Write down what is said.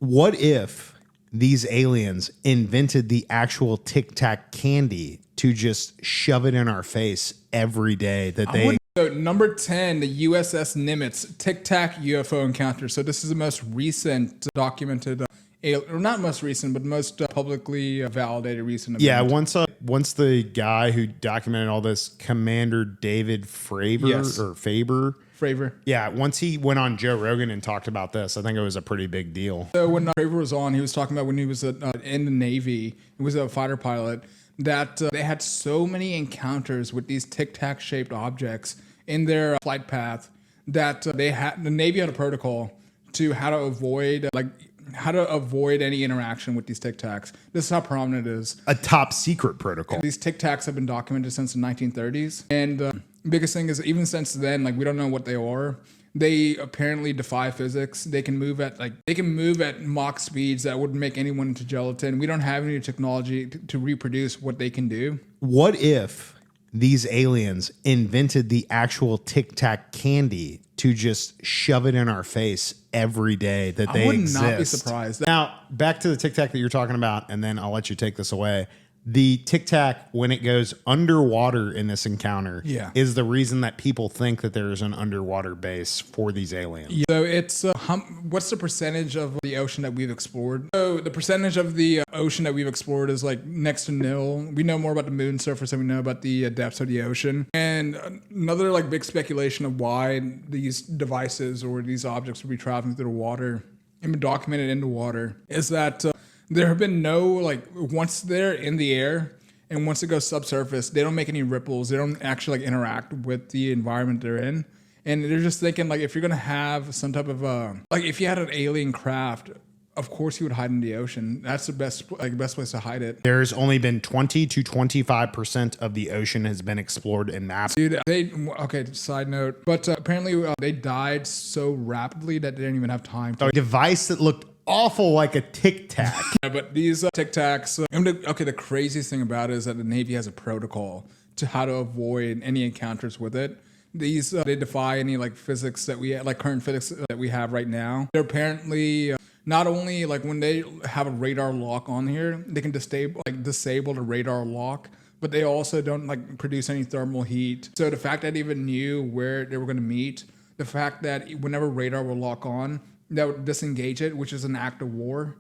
What if these aliens invented the actual Tic Tac candy to just shove it in our face every day that they... So number 10, the USS Nimitz Tic Tac UFO encounter. So this is the most recent documented, or not most recent, but most publicly validated recent event. Yeah, once the guy who documented all this, Commander David Faber. Yeah, once he went on Joe Rogan and talked about this, I think it was a pretty big deal. So when Faber was on, he was talking about when he was in the Navy, he was a fighter pilot, that they had so many encounters with these Tic Tac-shaped objects in their flight path that the Navy had a protocol to how to avoid any interaction with these Tic Tacs. This is how prominent it is. A top secret protocol. These Tic Tacs have been documented since the 1930s. And the biggest thing is, even since then, we don't know what they are. They apparently defy physics. They can move at Mach speeds that would make anyone into gelatin. We don't have any technology to reproduce what they can do. What if these aliens invented the actual Tic Tac candy to just shove it in our face every day that they exist? I would not be surprised. Now, back to the Tic Tac that you're talking about, and then I'll let you take this away. The Tic Tac, when it goes underwater in this encounter, is the reason that people think that there is an underwater base for these aliens. So it's what's the percentage of the ocean that we've explored? So the percentage of the ocean that we've explored is next to nil. We know more about the moon surface than we know about the depths of the ocean. And another big speculation of why these devices or these objects would be traveling through the water and been documented in the water is that there have been no, once they're in the air and once it goes subsurface, they don't make any ripples. They don't actually interact with the environment they're in. And they're just thinking, if you're going to have some type of, if you had an alien craft, of course you would hide in the ocean. That's the best place to hide it. There's only been 20 to 25% of the ocean has been explored and mapped. Dude, side note, but apparently they died so rapidly that they didn't even have time to. A device that looked awful like a Tic Tac. Yeah, but these Tic Tacs, the craziest thing about it is that the Navy has a protocol to how to avoid any encounters with it. These, they defy any physics that we current physics that we have right now. They're apparently not only when they have a radar lock on here, they can disable the radar lock, but they also don't produce any thermal heat. So the fact that they even knew where they were going to meet, the fact that whenever radar will lock on, that would disengage it, which is an act of war.